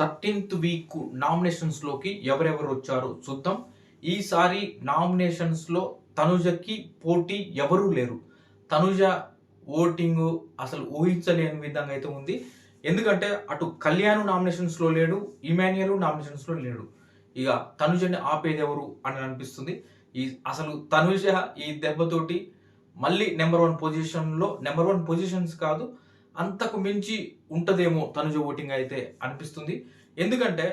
13th week నామినేషన్స్‌లోకి ఎవరెవరు వచ్చారో చూద్దాం. ఈసారి నామినేషన్స్‌లో తనుజకి పోటీ ఎవరూ లేరు. తనుజ ఓటింగు అసలు ఊహించలేని విధంగా అయితే ఉంది. ఎందుకంటే అటు కళ్యాణ్ నామినేషన్స్‌లో లేడు, ఇమాన్యుయల్ నామినేషన్స్‌లో లేడు. ఇక తనుజని ఆపేదెవరు అని అనిపిస్తుంది. అసలు తనుజ ఈ దెబ్బతోటి మళ్ళీ నంబర్ 1 పొజిషన్‌లో నంబర్ 1 పొజిషన్స్ కాదు, అంతకు మించి ఉంటదేమో తనుజ ఓటింగ్ అయితే అనిపిస్తుంది. ఎందుకంటే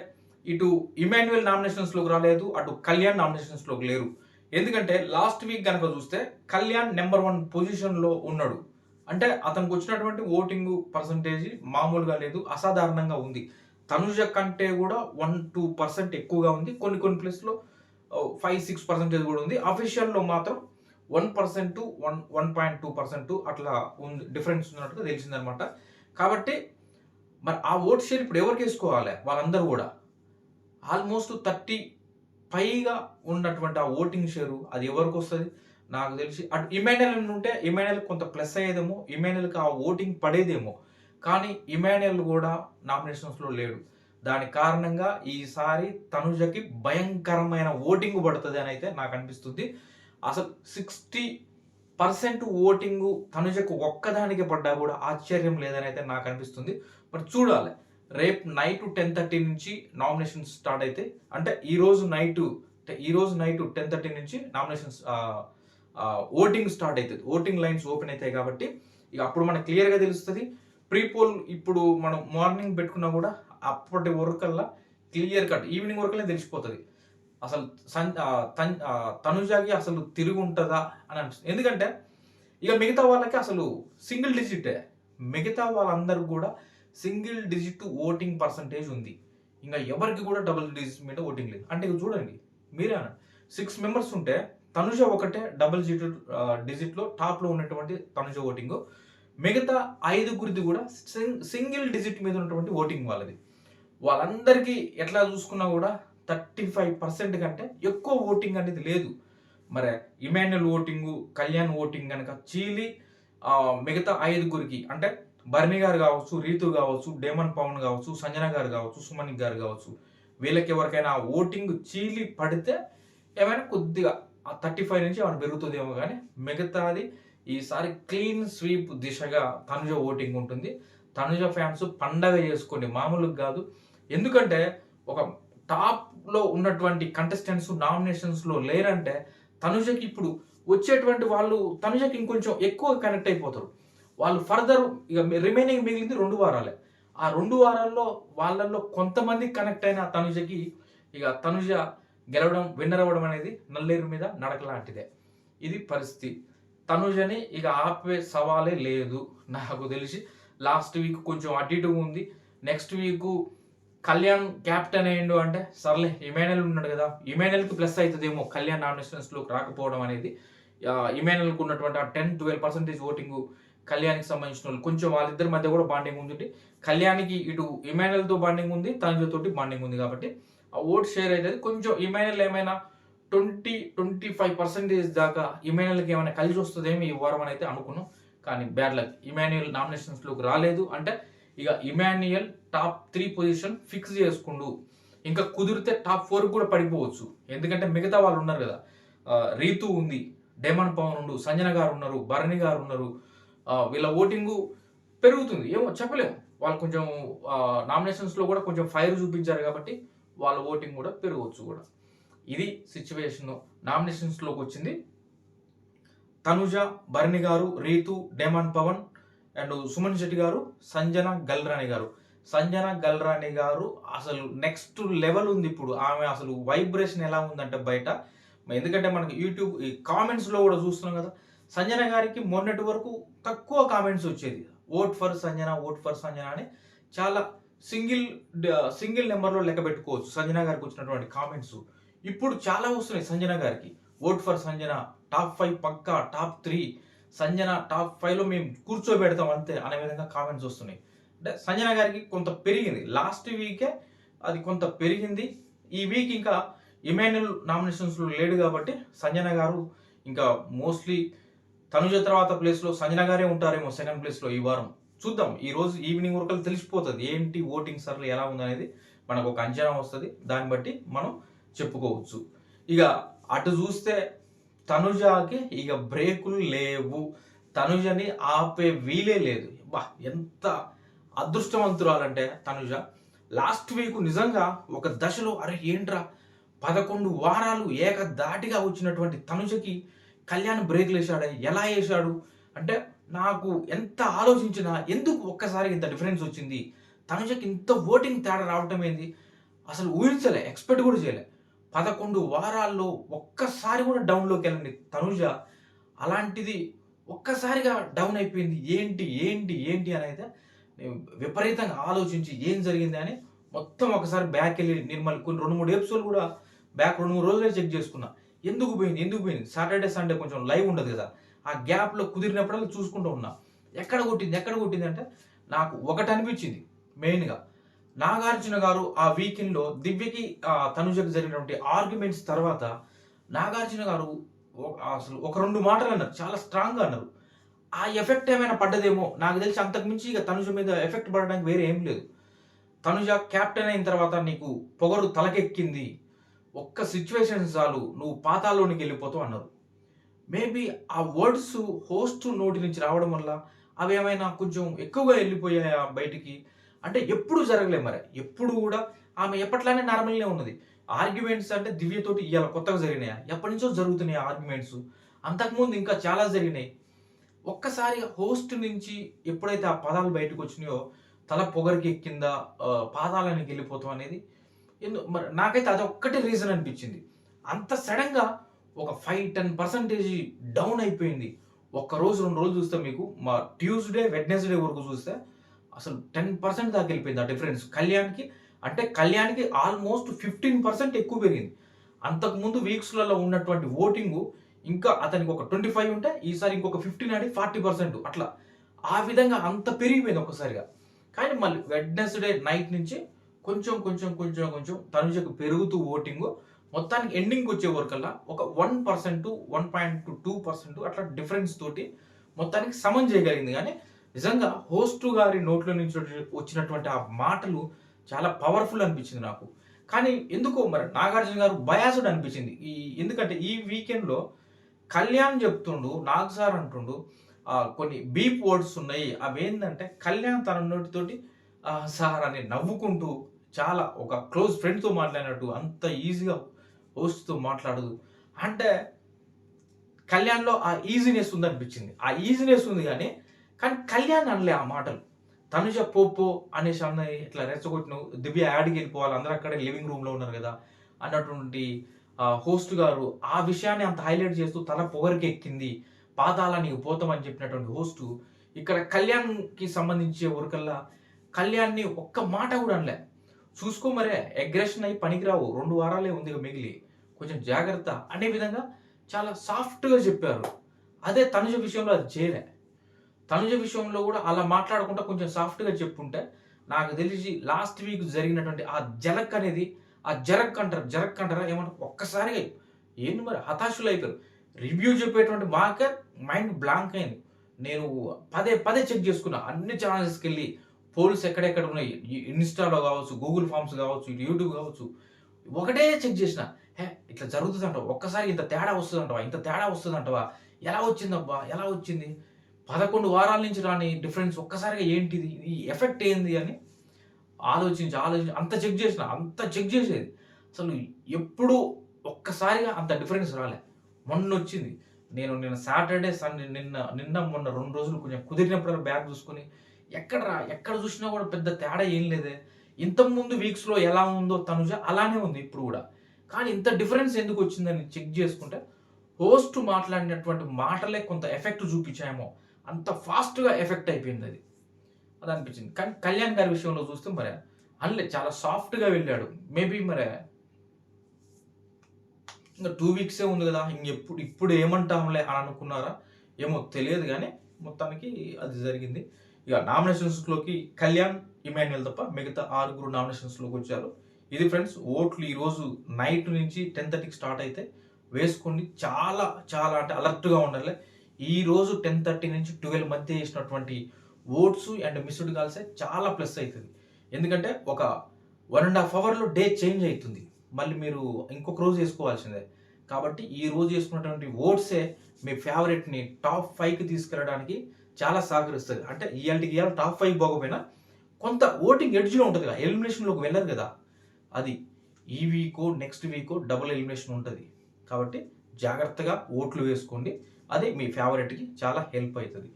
ఇటు ఇమాన్యుయల్ నామినేషన్స్‌లోకి రాలేదు, అటు కళ్యాణ్ నామినేషన్స్‌లోకి లేరు. ఎందుకంటే లాస్ట్ వీక్ గనక చూస్తే కళ్యాణ్ నంబర్ 1 పొజిషన్‌లో ఉన్నాడు. అంటే అతనికి వచ్చినటువంటి ఓటింగ్ పర్సెంటేజ్ మామూలుగా లేదు, అసాధారణంగా ఉంది. తనుజ కంటే కూడా 1-2% ఎక్కువగా ఉంది. కొన్ని కొన్ని ప్లేస్‌లో 5-6% కూడా ఉంది. అఫీషియల్‌లో మాత్రం 1%, 1.2% అట్లా ఉంది, డిఫరెన్స్ ఉన్నట్టుగా తెలిసిందనమాట. కాబట్టి మరి ఆ ఓట్ షేర్ ఇప్పుడు ఎవరికేసుకోవాలి? వాళ్ళందరూ గూడా. ఆల్మోస్ట్ 30 పైగా ఉన్నటువంటి ఆ ఓటింగ్ షేరు అది ఎవరికొస్తది? నాకు తెలిసి అటు ఇమాన్యుయల్ ఉంటే ఇమాన్యుయల్ కొంత ప్లస్ అయ్యేదేమో, ఇమాన్యుయల్‌కి ఆ ఓటింగ్ పడేదేమో. కానీ ఇమాన్యుయల్ గూడా నామినేషన్స్‌లో లేడు. దానికి కారణంగా ఈసారి తనుజకి భయంకరమైన ఓటింగ్ పడతది అనైతే నాకనిపిస్తుంది. అసలు 60% ఓటింగు తనుజకు ఒక్కదానికే పడ్డా గూడా ఆశ్చర్యం లేదనైతే నాకనిపిస్తుంది. మరి చూడాలి. రేపు నైట్ 10:30 నుంచి నామినేషన్స్ స్టార్ట్ అయితాయి. అంటే ఈరోజు నైట్ 10:30 నుంచి నామినేషన్స్ ఓటింగ్ స్టార్ట్ అయితది. ఓటింగ్ లైన్స్ ఓపెన్ అయితాయి కాబట్టి ఇక అప్పుడు మనకు క్లియర్‌గా తెలుస్తది. ప్రీ పోల్ ఇప్పుడు మనం మార్నింగ్ పెట్టుకున్నా కూడా అప్పటి వరకల్లా క్లియర్ కట్ ఈవినింగ్ వరకల్లా తెలిసిపోతది. అసలు తనుజకి అసలు తిరుగుంటదా అని అనిపిస్తుంది. ఎందుకంటే ఇక మిగతా వాళ్ళకి అసలు సింగిల్ డిజిటే. మిగతా వాళ్ళందరూ కూడా సింగిల్ డిజిట్ ఓటింగ్ పర్సెంటేజ్ ఉంది. ఇంక ఎవరికి కూడా డబుల్ డిజిట్ మీద ఓటింగ్ లేదు. అంటే ఇక చూడండి, మీరే అనండి. 6 మెంబర్స్ ఉంటే తనుజ ఒకటే డబుల్ డిజిట్‌లో టాప్‌లో ఉన్నటువంటి తనుజ ఓటింగు. మిగతా 5గురిది కూడా సింగిల్ డిజిట్ మీద ఉన్నటువంటి ఓటింగ్ వాళ్ళది. వాళ్ళందరికీ ఎట్లా చూసుకున్నా కూడా 35% కంటే ఎక్కువ ఓటింగ్ అనేది లేదు. మరి ఇమాన్యుయల్ ఓటింగు, కళ్యాణ్ ఓటింగ్ గనక చీలి మిగతా 5గురికి అంటే భరణి గారు కావచ్చు, రీతు కావచ్చు, డేమన్ పవన్ కావచ్చు, సంజన గారు కావచ్చు, సుమన్ గారు కావచ్చు, వీళ్ళకి ఎవరికైనా ఓటింగ్ చీలి పడితే ఏమైనా కొద్దిగా ఆ 35 నుంచి ఏమైనా పెరుగుతుందేమో కానీ మిగతాది ఈసారి క్లీన్ స్వీప్ దిశగా తనుజ ఓటింగ్ ఉంటుంది. తనుజ ఫ్యాన్స్ పండగ చేసుకోండి, మామూలుగా కాదు. ఎందుకంటే ఒక టాప్‌లో ఉన్నటువంటి కంటెస్టెంట్స్ నామినేషన్స్‌లో లేరంటే తనుజకి ఇప్పుడు వచ్చేటువంటి వాళ్ళు తనుజకి ఇంకొంచెం ఎక్కువ కనెక్ట్ అయిపోతారు. వాళ్ళు ఫర్దర్ ఇక రిమైనింగ్ మిగిలింది 2 వారాలే. ఆ 2 వారాల్లో వాళ్ళల్లో కొంతమంది కనెక్ట్ అయిన తనుజకి ఇక తనుజ గెలవడం, విన్నర్ అవ్వడం అనేది నల్లేరు మీద నడక లాంటిదే. ఇది పరిస్థితి. తనుజని ఇక ఆపే సవాలే లేదు నాకు తెలిసి. లాస్ట్ వీక్ కొంచెం అటు ఇటుగా ఉంది. నెక్స్ట్ వీకు కళ్యాణ్ క్యాప్టెన్ అయ్యిండు అంటే సర్లే ఇమాన్యుయల్ ఉన్నాడు కదా, ఇమాన్యుయల్‌కి ప్లస్ అయితదేమో కళ్యాణ్ నామినేషన్స్‌లోకి రాకపోవడం అనేది. ఇమాన్యుయల్‌కి ఉన్నటువంటి ఆ 10-12% ఓటింగు కళ్యాణ్‌కి సంబంధించినోళ్ళు కొంచెం వాళ్ళిద్దరి మధ్య కూడా బాండింగ్ ఉండుండి, కళ్యాణ్‌కి ఇటు ఇమాన్యుయల్‌తో బాండింగ్ ఉంది, తనుజతోటి బాండింగ్ ఉంది కాబట్టి ఆ ఓట్ షేర్ అయితే కొంచెం ఇమాన్యుయల్ ఏమైనా 20-25% దాకా ఇమాన్యుయల్‌కి ఏమైనా కలిసి వస్తదేమో ఈ వారం అని అయితే అనుకున్నాం. కానీ బ్యాడ్ లక్. ఇమాన్యుయల్ నామినేషన్స్‌లోకి రాలేదు. అంటే ఇక ఇమాన్యుయల్ టాప్ 3 పొజిషన్ ఫిక్స్ చేసుకుండు. ఇంకా కుదిరితే టాప్ 4 కూడా పడిపోవచ్చు. ఎందుకంటే మిగతా వాళ్ళు ఉన్నారు కదా. రీతు ఉంది, డేమన్ పవన్ ఉండు, సంజన గారు ఉన్నారు, భరణి గారు ఉన్నారు. వీళ్ళ ఓటింగు పెరుగుతుంది. ఏమో చెప్పలేము. వాళ్ళు కొంచెం నామినేషన్స్‌లో కూడా కొంచెం ఫైర్ చూపించారు కాబట్టి వాళ్ళ ఓటింగ్ కూడా పెరగవచ్చు కూడా. ఇది సిట్యుయేషను. నామినేషన్స్‌లోకి వచ్చింది తనుజ, భరణి గారు, రీతు, డేమన్ పవన్ అండ్ సుమన్ శెట్టి గారు, సంజన గల్రాని గారు. సంజన గల్రాని గారు అసలు నెక్స్ట్ లెవెల్ ఉంది ఇప్పుడు. ఆమె అసలు వైబ్రేషన్ ఎలా ఉందంటే బయట. ఎందుకంటే మనకి యూట్యూబ్ ఈ కామెంట్స్‌లో కూడా చూస్తున్నాం కదా. సంజన గారికి మొన్నటి వరకు తక్కువ కామెంట్స్ వచ్చేది. Vote for Sanjana, vote for Sanjana అని చాలా సింగిల్ నెంబర్‌లో లెక్క పెట్టుకోవచ్చు సంజన గారికి వచ్చినటువంటి కామెంట్స్. ఇప్పుడు చాలా వస్తున్నాయి సంజన గారికి. ఓట్ ఫర్ సంజన, టాప్ 5 పక్కా, టాప్ 3 సంజన, టాప్ 5లో మేము కూర్చోబెడతాం అంతే అనే విధంగా కామెంట్స్ వస్తున్నాయి. అంటే సంజన గారికి కొంత పెరిగింది. లాస్ట్ వీకే అది కొంత పెరిగింది. ఈ వీక్ ఇంకా ఇమాన్యుయల్ నామినేషన్స్‌లో లేడు కాబట్టి సంజన గారు ఇంకా మోస్ట్‌లీ తనుజ తర్వాత ప్లేస్‌లో సంజన గారే ఉంటారేమో సెకండ్ ప్లేస్‌లో ఈ వారం. చూద్దాం. ఈ రోజు ఈవినింగ్ వరకల్లా తెలిసిపోతది. ఏంటి ఓటింగ్ సర్లే ఎలా ఉందనేది మనకు ఒక అంచనా వస్తుంది. దాన్ని బట్టి మనం చెప్పుకోవచ్చు. ఇక అటు చూస్తే తనుజాకి ఇక బ్రేకులు లేవు. తనుజని ఆపే వీలే లేదు. ఎంత అదృష్టవంతురాలంటే తనుజ. లాస్ట్ వీక్ నిజంగా ఒక దశలో అరే ఏంట్రా 11 వారాలు ఏకధాటిగా వచ్చినటువంటి తనుజకి కళ్యాణ్ బ్రేక్‌లేసాడే, ఎలా ఏశాడు అంటే నాకు ఎంత ఆలోచించినా ఎందుకు ఒక్కసారిగా ఇంత డిఫరెన్స్ వచ్చింది? తనుజకి ఇంత ఓటింగ్ తేడా రావటం ఏంది? అసలు ఊహించలే. ఎక్స్‌పెక్ట్ కూడా చేయలే. 11 వారాల్లో ఒక్కసారి కూడా డౌన్‌లోకెళ్ళండి తనుజ. అలాంటిది ఒక్కసారిగా డౌన్ అయిపోయింది. ఏంటి అనైతే నేను విపరీతంగా ఆలోచించి ఏం జరిగింది అని మొత్తం ఒకసారి బ్యాకెళ్ళి నేను మళ్ళీ కొన్ని 2, 3 ఎపిసోడ్‌లు కూడా బ్యాక్ 2, 3 రోజులే చెక్ చేసుకున్నా. ఎందుకు పోయింది? సాటర్‌డే, సండే కొంచెం లైవ్ ఉండదు కదా! ఆ గ్యాప్‌లో కుదిరినప్పుడల్లా చూసుకుంటూ ఉన్నా. ఎక్కడ కొట్టింది అంటే నాకు ఒకటనిపించింది మెయిన్‌గా. నాగార్జున గారు ఆ వీకెండ్‌లో దివ్యకి తనుజకి జరిగినటువంటి ఆర్గ్యుమెంట్స్ తర్వాత నాగార్జున గారు అసలు ఒక 2 మాటలు అన్నారు. చాలా స్ట్రాంగ్‌గా అన్నారు. ఆ ఎఫెక్ట్ ఏమైనా పడ్డదేమో! నాకు తెలిసి అంతకు మించి ఇక తనుజ మీద ఎఫెక్ట్ పడడానికి వేరే ఏం లేదు. తనుజ కెప్టెన్ అయిన తర్వాత నీకు పొగరు తలకెక్కింది. ఒక్క సిట్యుయేషన్ చాలు నువ్వు పాతాళానికి వెళ్ళిపోతావు అన్నారు. మేబీ ఆ వర్డ్స్ హోస్ట్ నోటి నుంచి రావడం వల్ల అవి ఏమైనా కొంచెం ఎక్కువగా వెళ్ళిపోయాయా బయటికి? అంటే ఎప్పుడు జరగలే మరి. ఎప్పుడు కూడా ఆమె ఎప్పట్లానే నార్మల్‌గానే ఉన్నది. ఆర్గ్యుమెంట్స్ అంటే దివ్యతోటి ఇయాల కొత్తగా జరిగినాయా? ఎప్పటినుంచో జరుగుతున్నాయి ఆర్గ్యుమెంట్స్. అంతకుముందు ఇంకా చాలా జరిగినాయి. ఒక్కసారిగా హోస్ట్ నుంచి ఎప్పుడైతే ఆ పదాలు బయటకొచ్చినాయో తల పొగరుకెక్కిందా? పాతాళానికి వెళ్ళిపోతాం అనేది మరి నాకైతే అదొక్కటే రీజన్ అనిపించింది. అంత సడెన్‌గా ఒక 5, 10% డౌన్ అయిపోయింది. ఒక్క రోజు, 2 రోజులు చూస్తే మీకు ట్యూస్‌డే, వెడ్నెస్‌డే వరకు చూస్తే అసలు 10% దాకా వెళ్ళిపోయింది ఆ డిఫరెన్స్. కళ్యాణ్‌కి ఆల్‌మోస్ట్ 15% ఎక్కువ పెరిగింది. అంతకుముందు వీక్స్‌లలో ఉన్నటువంటి ఓటింగు ఇంకా అతనికి ఒక 25 ఉంటే ఈసారి ఇంకొక 15 ఆడి 40% అట్లా. ఆ విధంగా అంత పెరిగిపోయింది ఒక్కసారిగా. కానీ మళ్ళీ వెడ్నెస్‌డే నైట్ నుంచి కొంచెం తనుజకు పెరుగుతూ ఓటింగు మొత్తానికి ఎండింగ్‌కొచ్చే వరకల్లా ఒక 1%, 1.2% అట్లా డిఫరెన్స్ తోటి మొత్తానికి సమం చేయగలిగింది గానీ, నిజంగా హోస్ట్ గారి నోట్లో నుంచి వచ్చినటువంటి ఆ మాటలు చాలా పవర్‌ఫుల్ అనిపించింది నాకు. కానీ ఎందుకో మరి నాగార్జున గారు బయాస్డ్ అనిపించింది. ఎందుకంటే ఈ వీకెండ్‌లో కళ్యాణ్ చెప్తుండు, నాగ్ సార్ అంటుండు కొన్ని బీప్ వర్డ్స్ ఉన్నాయి. అవేందంటే కళ్యాణ్ తన నోటితోటి సార్ అని నవ్వుకుంటూ చాలా ఒక క్లోజ్ ఫ్రెండ్‌తో మాట్లాడినట్టు అంత ఈజీగా హోస్ట్‌తో మాట్లాడదు. అంటే కళ్యాణ్‌లో ఆ ఈజీనెస్ ఉందనిపించింది. ఆ ఈజీనెస్ ఉంది గానీ, కానీ కళ్యాణ్ అనలే ఆ మాటలు. తనుజ పో అనేసి అన్నయి ఇట్లా రెచ్చగొట్టినవు. దివ్య యాడికెళ్ళిపోవాలి అందరూ అక్కడే లివింగ్ రూమ్‌లో ఉన్నారు గదా! అన్నటువంటి హోస్ట్ గారు ఆ విషయాన్ని అంత హైలైట్ చేస్తూ తల పొగరుకెక్కింది. పాతాళానికి పోతామని చెప్పినటువంటి హోస్టు ఇక్కడ కళ్యాణ్‌కి సంబంధించే వరకల్లా కళ్యాణ్‌ని ఒక్క మాట గూడా అనలే. చూసుకో మరే అగ్రెషన్ అయ్యి పనికిరావు. 2 వారాలే ఉంది మిగిలి. కొంచెం జాగ్రత్త అనే విధంగా చాలా సాఫ్ట్‌గా చెప్పారు. అదే తనుజ విషయంలో అది చేయలే. తనుజ విషయంలో గూడా అలా మాట్లాడకుండా కొంచెం సాఫ్ట్‌గా చెప్పుంటే నాకు తెలిసి లాస్ట్ వీక్ జరిగినటువంటి ఆ జలక్ అనేది జరక్ అంటారా ఏమంటారు ఒక్కసారిగా ఏంది మరి హతాశులైపోయారు. రివ్యూ చెప్పేటువంటి మాకే మైండ్ బ్లాంక్ అయింది. నేను పదే చెక్ చేసుకున్నా. అన్ని ఛానెల్స్‌కెళ్ళి పోల్స్ ఎక్కడెక్కడ ఉన్నాయి. ఇన్‌స్టాలో గావచ్చు, గూగుల్ ఫార్మ్స్ గావచ్చు, యూట్యూబ్ గావచ్చు. ఒకటే చెక్ చేసిన. ఇట్లా జరుగుతదంటావా? ఒక్కసారి ఇంత తేడా వస్తదంటావా? ఎలా వచ్చిందబ్బా? ఎలా వచ్చింది? 11 వారాల నుంచి రాని డిఫరెన్స్ ఒక్కసారిగా ఏంటిది? ఈ ఎఫెక్ట్ ఏంది అని ఆలోచించి అంత చెక్ చేసేది. అసలు ఎప్పుడు ఒక్కసారిగా అంత డిఫరెన్స్ రాలే. మొన్నొచ్చింది. నిన్న సాటర్‌డే, సండే మొన్న 2 రోజులు కొంచెం కుదిరినప్పుడల్లా బ్యాక్ చూసుకొని ఎక్కడ చూసినా కూడా పెద్ద తేడా ఏం లేదే. ఇంతకుముందు వీక్స్‌లో ఎలా ఉందో తనుజ అలానే ఉంది ఇప్పుడు గూడా. కానీ ఇంత డిఫరెన్స్ ఎందుకొచ్చిందని చెక్ చేసుకుంటే హోస్ట్ మాట్లాడినటువంటి మాటలే కొంత ఎఫెక్ట్ చూపించాయేమో. అంత ఫాస్ట్‌గా ఎఫెక్ట్ అయిపోయిందది. అదనిపించింది. కానీ కళ్యాణ్ గారి విషయంలో చూస్తే మరి అనలే చాలా సాఫ్ట్‌గా వెళ్ళాడు. మేబీ మరి ఇంక 2 వీక్సే ఉంది గదా! ఇప్పుడు ఏమంటాంలే అని అనుకున్నారా? ఏమో తెలియదు గానీ మొత్తానికి అది జరిగింది. ఇక నామినేషన్స్‌లోకి కళ్యాణ్, ఇమాన్యుయల్ తప్ప మిగతా 6 నామినేషన్స్‌లోకొచ్చారు. ఇది ఫ్రెండ్స్ ఓట్లు ఈరోజు నైట్ నుంచి 10:30కి స్టార్ట్ అయితే వేసుకోండి. చాలా అంటే అలర్ట్‌గా ఉండాలి. ఈరోజు 10:30 నుంచి 12 మధ్య ఏసినటువంటి ఓట్స్ అండ్ మిస్డ్ కాల్సే చాలా ప్లస్ అయితది. ఎందుకంటే ఒక 1.5 అవర్‌లో డే చేంజ్ అయితుంది. మళ్ళీ మీరు ఇంకొక రోజు ఏసుకోవాల్సిందే. కాబట్టి ఈ రోజు ఏసుకున్నటువంటి ఓట్సే మీ ఫేవరెట్‌ని టాప్ 5కి తీసుకెళ్ళడానికి చాలా సహకరిస్తది. అంటే ఇయాల్టికి ఇయాల టాప్ 5 పోకపోయినా కొంత ఓటింగ్ ఎడ్జ్‌లో ఉంటది కదా! ఎలిమినేషన్‌లోకి వెళ్లరు కదా! అది. ఈ Vicco, next Vicco double elimination ఉంటది. కాబట్టి జాగ్రత్తగా ఓట్లు వేసుకోండి. అది మీ ఫేవరెట్‌కి చాలా హెల్ప్ అయితది.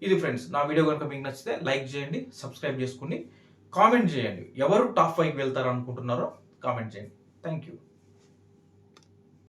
ఇది ఫ్రెండ్స్. నా వీడియో గనుక మీకు నచ్చితే లైక్ చేయండి, సబ్స్క్రైబ్ చేసుకోండి, కామెంట్ చేయండి. ఎవరు టాప్ 5కి వెళ్తారనుకుంటున్నారో కామెంట్ చేయండి. Thank you.